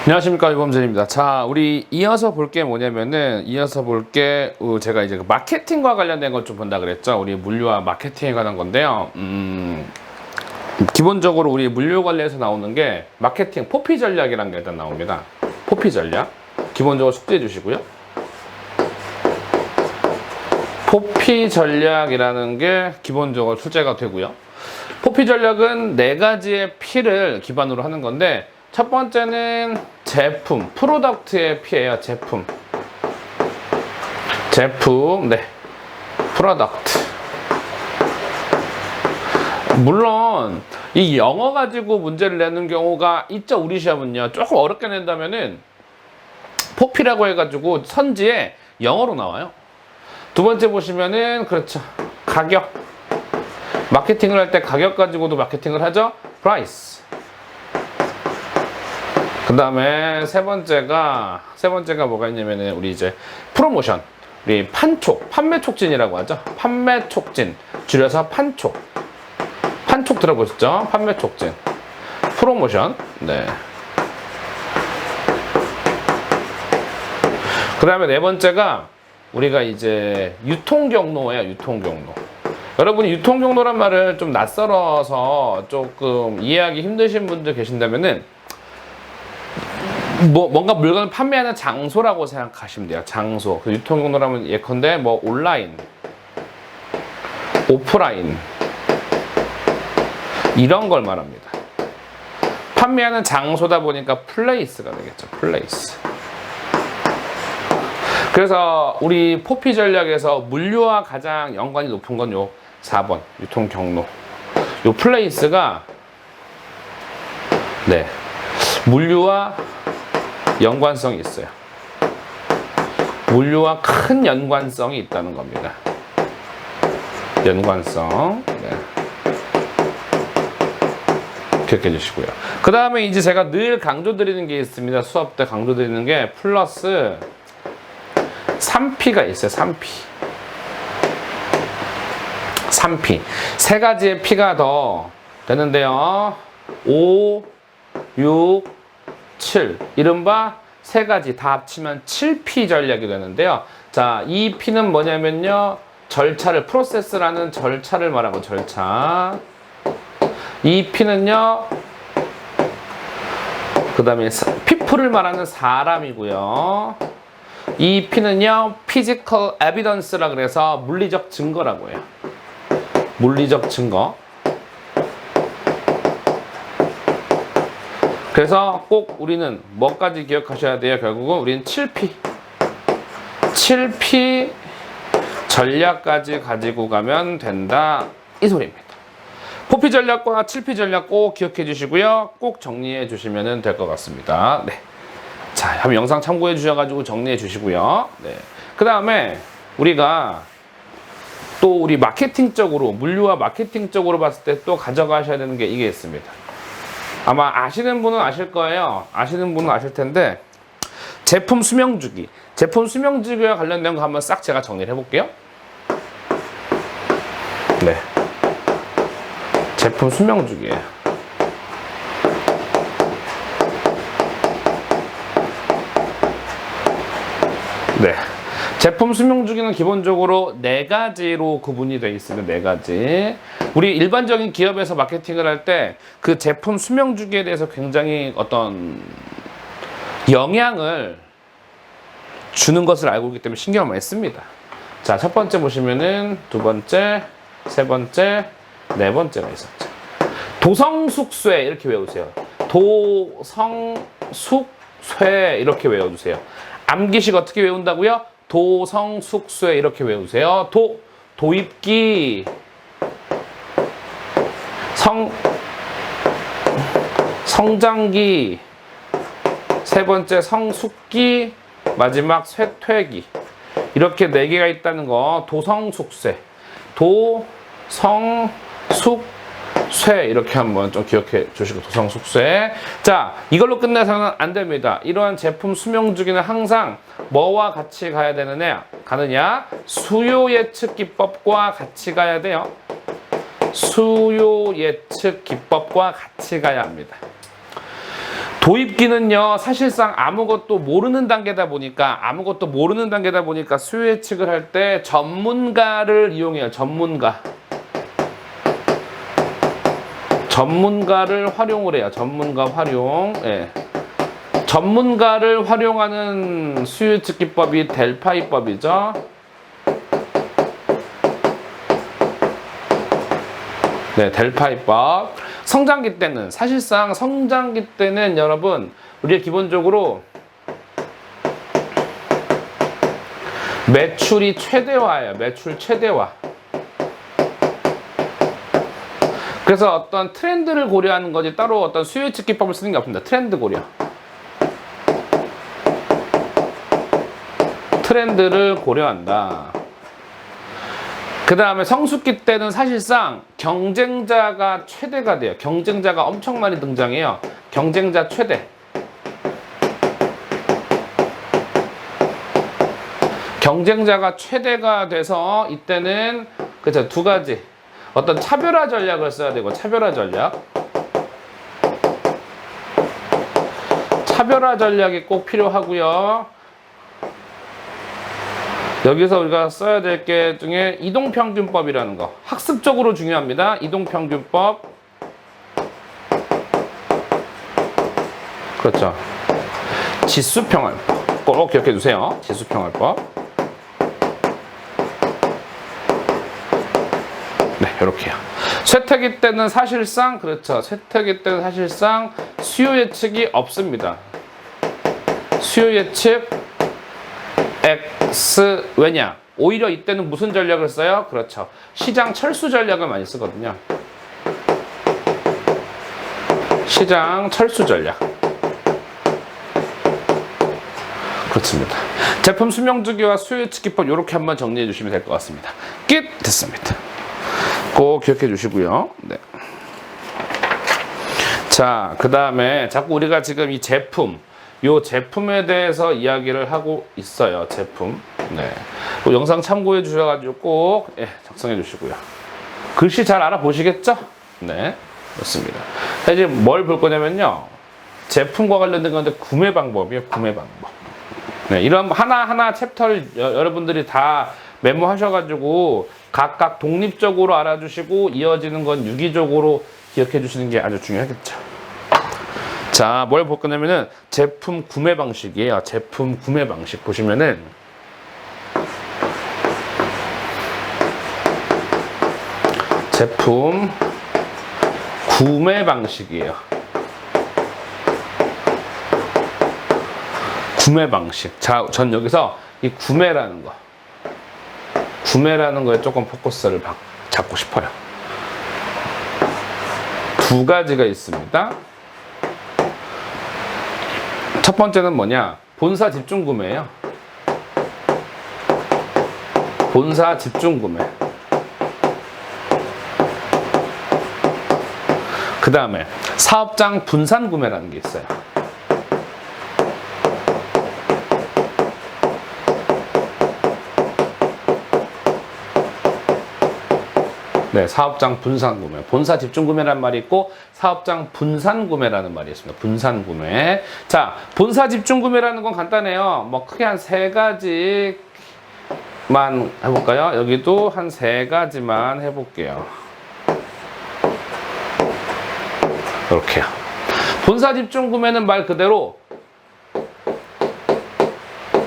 안녕하십니까, 유범준입니다. 자, 우리 이어서 볼 게 뭐냐면은 제가 이제 마케팅과 관련된 것 좀 본다 그랬죠. 우리 물류와 마케팅에 관한 건데요. 기본적으로 우리 물류 관련해서 나오는 게 마케팅 포피 전략이라는 게 일단 나옵니다. 포피 전략 기본적으로 숙지해 주시고요. 포피 전략이라는 게 기본적으로 출제가 되고요. 포피 전략은 네 가지의 P를 기반으로 하는 건데, 첫 번째는 제품, 프로덕트의 P예요. 제품, 네, 프로덕트. 물론 이 영어 가지고 문제를 내는 경우가 있죠. 우리 시험은요, 조금 어렵게 낸다면은 포피라고 해가지고 선지에 영어로 나와요. 두 번째 보시면은, 그렇죠, 가격. 마케팅을 할 때 가격 가지고도 마케팅을 하죠. price. 그 다음에 세 번째가 뭐가 있냐면은, 우리 이제 프로모션, 우리 판촉, 판매 촉진이라고 하죠. 판매 촉진, 줄여서 판촉 들어보셨죠? 판매 촉진, 프로모션. 네. 그 다음에 네 번째가 우리가 이제 유통 경로예요. 유통 경로. 여러분이 유통 경로란 말을 좀 낯설어서 조금 이해하기 힘드신 분들 계신다면은, 뭔가 물건을 판매하는 장소라고 생각하시면 돼요. 장소. 그 유통 경로라면 예컨대 뭐 온라인, 오프라인 이런 걸 말합니다. 판매하는 장소다 보니까 플레이스가 되겠죠. 플레이스. 그래서 우리 포피 전략에서 물류와 가장 연관이 높은 건 요 4번 유통 경로. 요 플레이스가, 네, 물류와 연관성이 있어요. 물류와 큰 연관성이 있다는 겁니다. 연관성. 네. 기억해 주시고요. 그 다음에 이제 제가 늘 강조드리는 게 있습니다. 수업 때 강조드리는 게 플러스 3P가 있어요. 3P. 세 가지의 P가 더 되는데요. 5, 6, 7. 이른바 세 가지 다 합치면 7P 전략이 되는데요. 자, 이 P는 뭐냐면요, 절차를, 프로세스라는 절차를 말하고, 절차. 이 P는요, 그 다음에 people을 말하는 사람이고요. 이 P는요, physical evidence라 그래서 물리적 증거라고 해요. 물리적 증거. 그래서 꼭 우리는 뭐까지 기억하셔야 돼요? 결국은 우리는 7P 전략까지 가지고 가면 된다, 이 소리입니다. 포피 전략과 7P 전략 꼭 기억해 주시고요. 꼭 정리해 주시면 될 것 같습니다. 네. 자, 한번 영상 참고해 주셔가지고 정리해 주시고요. 네. 그 다음에 우리가 또 우리 마케팅적으로, 물류와 마케팅적으로 봤을 때 또 가져가셔야 되는 게 이게 있습니다. 아마 아시는 분은 아실 거예요. 아시는 분은 아실 텐데, 제품 수명주기. 제품 수명주기와 관련된 거 한번 싹 제가 정리를 해볼게요. 네. 제품 수명주기예요. 네. 제품 수명주기는 기본적으로 네 가지로 구분이 되어 있습니다. 네 가지. 우리 일반적인 기업에서 마케팅을 할 때 그 제품 수명주기에 대해서 굉장히 어떤 영향을 주는 것을 알고 있기 때문에 신경을 많이 씁니다. 자, 첫 번째 보시면은 두 번째, 세 번째, 네 번째가 있었죠. 도성숙쇠 이렇게 외우세요. 도성숙쇠 이렇게 외워주세요. 암기식 어떻게 외운다고요? 도성숙쇠 이렇게 외우세요. 도입기, 성장기, 세 번째 성숙기, 마지막 쇠퇴기. 이렇게 네 개가 있다는 거. 도성숙쇠, 도성숙쇠 이렇게 한번 좀 기억해 주시고, 도성숙쇠. 자, 이걸로 끝내서는 안 됩니다. 이러한 제품 수명주기는 항상 뭐와 같이 가느냐? 수요 예측 기법과 같이 가야 돼요. 수요 예측 기법과 같이 가야 합니다. 도입기는요, 사실상 아무것도 모르는 단계다 보니까 수요 예측을 할 때 전문가를 이용해요. 전문가를 활용을 해요. 전문가 활용. 예. 전문가를 활용하는 수요 예측 기법이 델파이법이죠. 네, 델파이법. 사실상 성장기 때는 여러분, 우리가 기본적으로 매출이 최대화예요. 매출 최대화. 그래서 어떤 트렌드를 고려하는 거지 따로 어떤 수요 예측 기법을 쓰는 게 없습니다. 트렌드 고려. 트렌드를 고려한다. 그 다음에 성숙기 때는 사실상 경쟁자가 최대가 돼요. 경쟁자가 엄청 많이 등장해요. 경쟁자 최대. 경쟁자가 최대가 돼서 이때는 그쵸, 두 가지. 어떤 차별화 전략을 써야 되고, 차별화 전략이 꼭 필요하고요. 여기서 우리가 써야 될 게 중에 이동평균법이라는 거. 학습적으로 중요합니다. 이동평균법. 그렇죠. 지수평활법. 꼭 기억해 두세요. 지수평활법. 네, 이렇게요. 쇠퇴기 때는 사실상, 그렇죠. 쇠퇴기 때는 사실상 수요 예측이 없습니다. 수요 예측 X 왜냐? 오히려 이때는 무슨 전략을 써요? 그렇죠. 시장 철수 전략을 많이 쓰거든요. 시장 철수 전략. 그렇습니다. 제품 수명주기와 수요 예측 기법 이렇게 한번 정리해 주시면 될 것 같습니다. 끝! 됐습니다. 꼭 기억해 주시고요. 네. 자, 그 다음에 자꾸 우리가 지금 이 제품에 대해서 이야기를 하고 있어요. 제품. 네. 영상 참고해 주셔가지고 꼭 작성해 주시고요. 글씨 잘 알아보시겠죠? 네. 그렇습니다. 이제 뭘 볼 거냐면요. 제품과 관련된 건데 구매 방법이에요. 구매 방법. 네. 이런 하나하나 챕터를 여러분들이 다 메모하셔가지고 각각 독립적으로 알아주시고 이어지는 건 유기적으로 기억해 주시는 게 아주 중요하겠죠. 자, 뭘 볼 거냐면은 제품 구매 방식이에요. 제품 구매 방식 보시면은 제품 구매 방식이에요. 구매 방식. 자, 전 여기서 이 구매라는 거에 조금 포커스를 잡고 싶어요. 두 가지가 있습니다. 첫 번째는 뭐냐? 본사 집중 구매예요. 본사 집중 구매. 그 다음에 사업장 분산 구매라는 게 있어요. 네, 사업장 분산 구매. 본사 집중 구매라는 말이 있고 사업장 분산 구매라는 말이 있습니다. 분산 구매. 자, 본사 집중 구매라는 건 간단해요. 뭐 크게 한 세 가지만 해볼까요? 여기도 한 세 가지만 해볼게요. 이렇게요. 본사 집중 구매는 말 그대로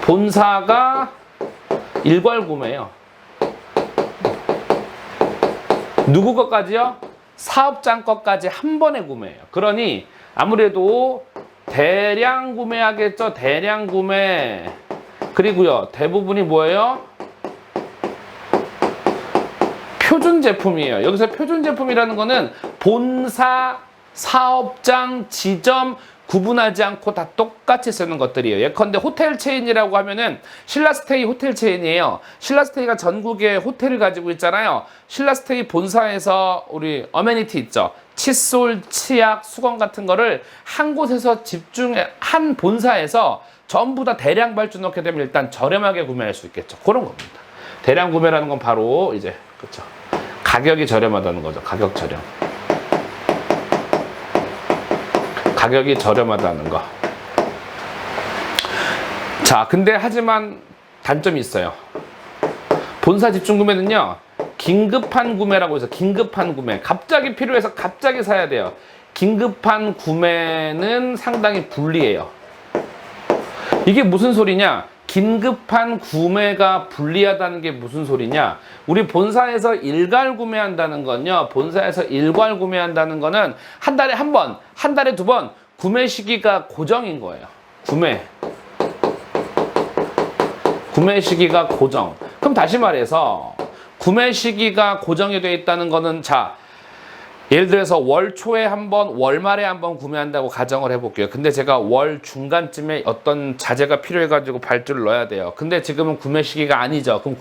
본사가 일괄 구매예요. 누구 것까지요? 사업장 것까지 한 번에 구매해요. 그러니 아무래도 대량 구매하겠죠. 대량 구매. 그리고요, 대부분이 뭐예요? 표준 제품이에요. 여기서 표준 제품이라는 거는 본사, 사업장, 지점 구분하지 않고 다 똑같이 쓰는 것들이에요. 예컨대 호텔 체인이라고 하면은 신라스테이 호텔 체인이에요. 신라스테이가 전국에 호텔을 가지고 있잖아요. 신라스테이 본사에서 우리 어메니티 있죠. 칫솔, 치약, 수건 같은 거를 한 곳에서 한 본사에서 전부 다 대량 발주 넣게 되면 일단 저렴하게 구매할 수 있겠죠. 그런 겁니다. 대량 구매라는 건 바로 이제 그렇죠. 가격이 저렴하다는 거죠. 가격 저렴. 가격이 저렴하다는 거. 자, 근데 하지만 단점이 있어요. 본사 집중 구매는요, 긴급한 구매라고 해서 긴급한 구매, 갑자기 필요해서 갑자기 사야 돼요. 긴급한 구매는 상당히 불리해요. 이게 무슨 소리냐? 긴급한 구매가 불리하다는 게 무슨 소리냐? 우리 본사에서 일괄 구매한다는 건요, 본사에서 일괄 구매한다는 거는 한 달에 한 번, 한 달에 두 번 구매 시기가 고정인 거예요. 구매 시기가 고정. 그럼 다시 말해서 구매 시기가 고정이 되어 있다는 거는, 자, 예를 들어서 월 초에 한 번, 월 말에 한 번 구매한다고 가정을 해볼게요. 근데 제가 월 중간쯤에 어떤 자재가 필요해가지고 발주를 넣어야 돼요. 근데 지금은 구매 시기가 아니죠. 그럼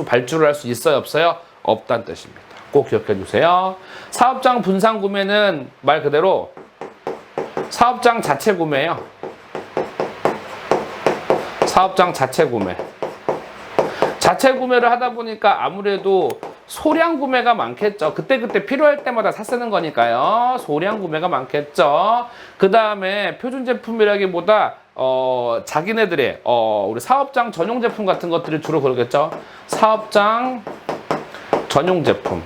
발주를 할 수 있어요, 없어요? 없다는 뜻입니다. 꼭 기억해 주세요. 사업장 분산 구매는 말 그대로 사업장 자체 구매예요. 사업장 자체 구매. 자체 구매를 하다 보니까 아무래도 소량 구매가 많겠죠. 그때그때 필요할 때마다 쓰는 거니까요. 소량 구매가 많겠죠. 그 다음에 표준 제품이라기보다 자기네들의 우리 사업장 전용 제품 같은 것들이 주로 그러겠죠. 사업장 전용 제품.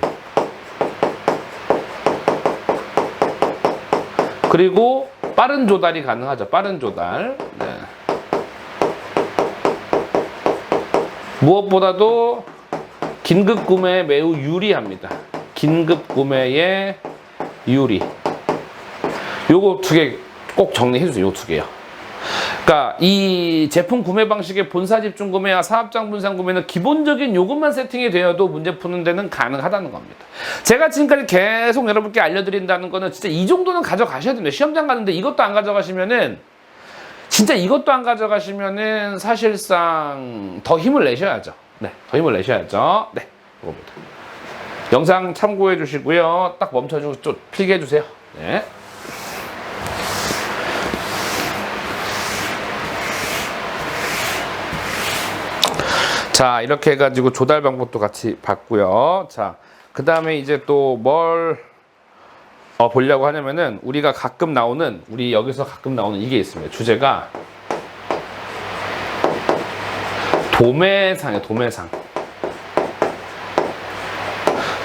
그리고 빠른 조달이 가능하죠. 빠른 조달. 네. 무엇보다도 긴급 구매에 매우 유리합니다. 긴급 구매에 유리. 요거 두 개 꼭 정리해 주세요. 요 두 개요. 그러니까 이 제품 구매 방식의 본사 집중 구매와 사업장 분산 구매는 기본적인 요것만 세팅이 되어도 문제 푸는 데는 가능하다는 겁니다. 제가 지금까지 계속 여러분께 알려드린다는 거는 진짜 이 정도는 가져가셔야 됩니다. 시험장 가는데 이것도 안 가져가시면은, 진짜 이것도 안 가져가시면은 사실상 더 힘을 내셔야죠. 네, 더 힘을 내셔야죠. 네, 이겁니다. 영상 참고해 주시고요. 딱 멈춰주고 좀 필기해 주세요. 네. 자, 이렇게 해가지고 조달 방법도 같이 봤고요. 자, 그 다음에 이제 또 뭘 보려고 하냐면은, 우리 여기서 가끔 나오는 이게 있습니다. 주제가 도매상이에요.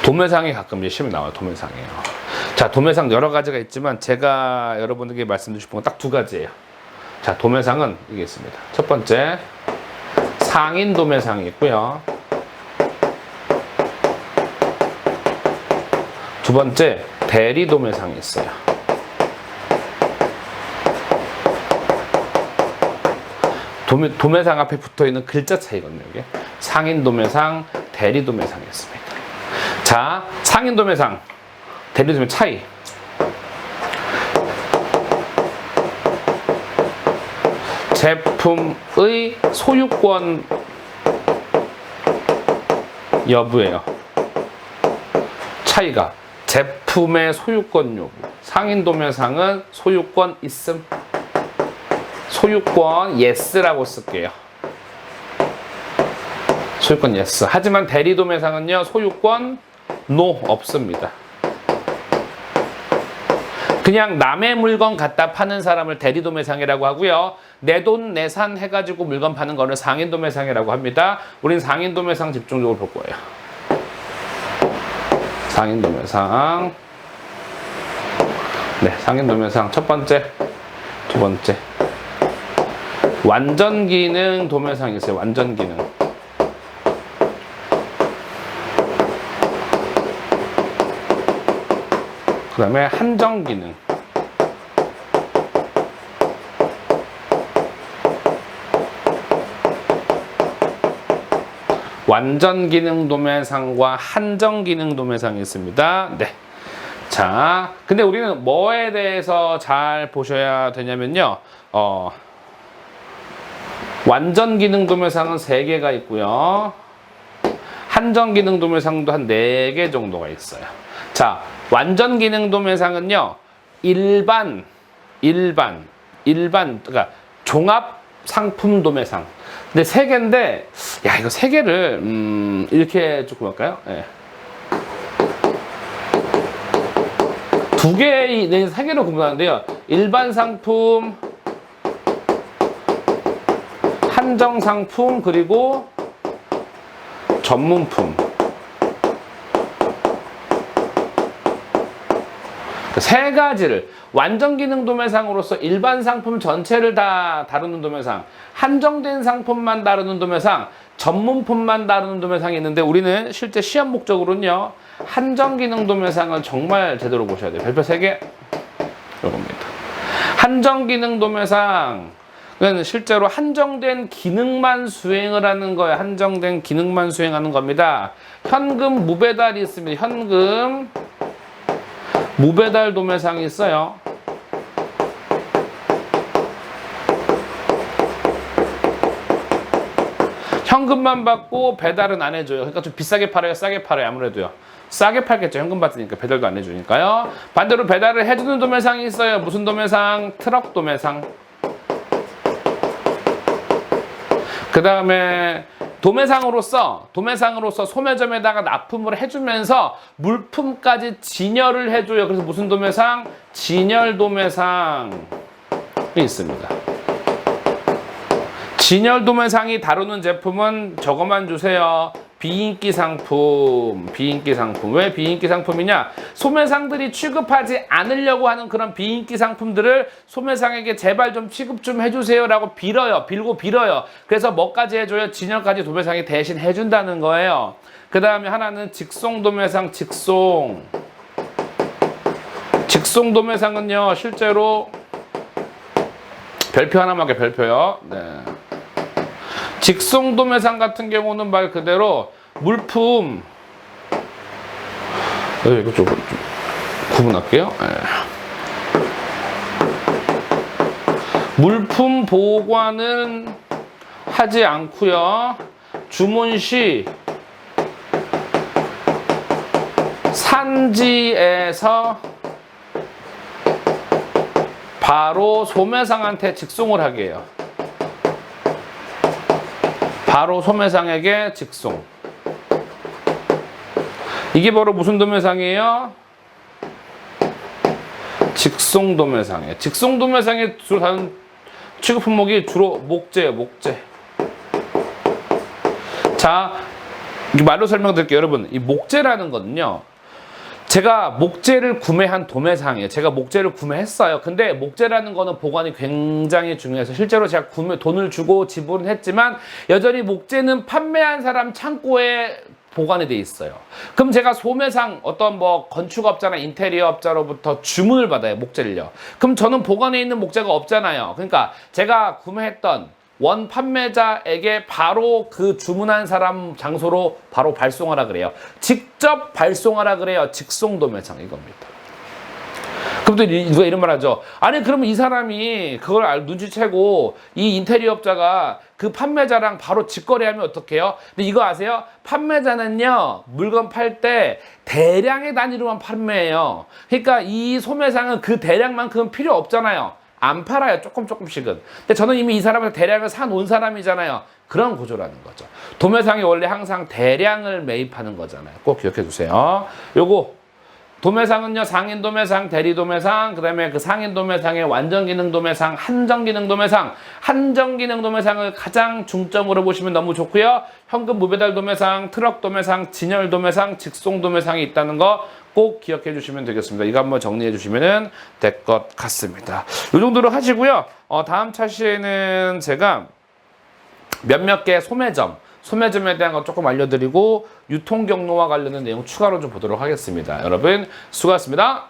도매상이 가끔 이제 시험에 나와요. 도매상이에요. 자, 도매상 여러 가지가 있지만 제가 여러분들께 말씀드리고 싶은 건 딱 두 가지예요. 자, 도매상은 이게 있습니다. 첫 번째, 상인 도매상이 있고요. 두 번째, 대리 도매상이 있어요. 도매상 앞에 붙어 있는 글자 차이거든요. 이게 상인 도매상, 대리 도매상이 있습니다. 자, 상인 도매상, 대리 도매상 차이. 제품의 소유권 여부예요. 차이가 제품의 소유권 여부. 상인 도매상은 소유권 있음. 소유권 yes라고 쓸게요. 소유권 yes. 하지만 대리 도매상은요, 소유권 no 없습니다. 그냥 남의 물건 갖다 파는 사람을 대리 도매상이라고 하고요. 내 돈 내산 해가지고 물건 파는 거를 상인 도매상이라고 합니다. 우린 상인 도매상 집중적으로 볼 거예요. 상인 도매상. 네, 상인 도매상 첫 번째, 두 번째. 완전 기능 도매상이 있어요. 완전 기능. 그 다음에 한정 기능. 완전 기능 도매상과 한정 기능 도매상이 있습니다. 네. 자, 근데 우리는 뭐에 대해서 잘 보셔야 되냐면요. 완전 기능 도매상은 3개가 있고요. 한정 기능 도매상도 한 4개 정도가 있어요. 자, 완전 기능 도매상은요, 일반, 그러니까 종합 상품 도매상. 근데 3개인데, 야, 이거 3개를, 이렇게 조금 할까요? 예. 2개, 3개로 구분하는데요. 일반 상품, 한정 상품, 그리고 전문품. 세 가지를 완전 기능 도매상으로서 일반 상품 전체를 다 다루는 도매상, 한정된 상품만 다루는 도매상, 전문품만 다루는 도매상이 있는데 우리는 실제 시험 목적으로는요, 한정 기능 도매상을 정말 제대로 보셔야 돼요. 별표 3개 이겁니다. 한정 기능 도매상 은 실제로 한정된 기능만 수행을 하는 거예요. 한정된 기능만 수행하는 겁니다. 현금 무배달이 있습니다. 현금 무배달 도매상이 있어요. 현금만 받고 배달은 안 해줘요. 그러니까 좀 비싸게 팔아요, 싸게 팔아요? 아무래도요. 싸게 팔겠죠. 현금 받으니까 배달도 안 해주니까요. 반대로 배달을 해주는 도매상이 있어요. 무슨 도매상? 트럭 도매상. 그 다음에 도매상으로서 소매점에다가 납품을 해주면서 물품까지 진열을 해줘요. 그래서 무슨 도매상? 진열 도매상이 있습니다. 진열 도매상이 다루는 제품은 저것만 주세요. 비인기 상품. 왜 비인기 상품이냐? 소매상들이 취급하지 않으려고 하는 그런 비인기 상품들을 소매상에게 제발 좀 취급 좀 해주세요 라고 빌어요. 그래서 뭐까지 해줘요? 진열까지 도매상이 대신 해준다는 거예요. 그 다음에 하나는 직송 도매상. 직송 도매상은요, 실제로 별표 하나만 할게요. 별표요. 네. 직송 도매상 같은 경우는 말 그대로 물품, 이거 좀 구분할게요. 네. 물품 보관은 하지 않고요. 주문 시 산지에서 바로 소매상한테 직송을 하게 해요. 바로 소매상에게 직송. 이게 바로 무슨 도매상이에요? 직송 도매상이에요. 직송 도매상에 주로 다른 취급 품목이 주로 목재예요. 목재. 자, 말로 설명드릴게요. 여러분, 이 목재라는 거는요, 제가 목재를 구매한 도매상이에요. 제가 목재를 구매했어요. 근데 목재라는 거는 보관이 굉장히 중요해서 실제로 제가 돈을 주고 지불은 했지만 여전히 목재는 판매한 사람 창고에 보관이 돼 있어요. 그럼 제가 소매상 어떤 뭐 건축업자나 인테리어업자로부터 주문을 받아요. 목재를요. 그럼 저는 보관해 있는 목재가 없잖아요. 그러니까 제가 구매했던 원 판매자에게 바로 그 주문한 사람 장소로 바로 발송하라 그래요. 직접 발송하라 그래요. 직송 도매상 이겁니다. 그럼 또 누가 이런 말 하죠. 아니 그러면 이 사람이 그걸 눈치채고 이 인테리어업자가 그 판매자랑 바로 직거래하면 어떡해요? 근데 이거 아세요? 판매자는요, 물건 팔 때 대량의 단위로만 판매해요. 그러니까 이 소매상은 그 대량만큼은 필요 없잖아요. 안 팔아요. 조금씩은. 근데 저는 이미 이 사람한테 대량을 사놓은 사람이잖아요. 그런 구조라는 거죠. 도매상이 원래 항상 대량을 매입하는 거잖아요. 꼭 기억해 두세요. 요거 도매상은요, 상인 도매상, 대리 도매상, 그 다음에 그 상인 도매상의 완전 기능 도매상, 한정 기능 도매상, 한정 기능 도매상을 가장 중점으로 보시면 너무 좋고요. 현금 무배달 도매상, 트럭 도매상, 진열 도매상, 직송 도매상이 있다는 거 꼭 기억해 주시면 되겠습니다. 이거 한번 정리해 주시면 될 것 같습니다. 이 정도로 하시고요. 다음 차시에는 제가 몇몇 개 소매점에 대한 거 조금 알려드리고 유통 경로와 관련된 내용 추가로 좀 보도록 하겠습니다. 여러분 수고하셨습니다.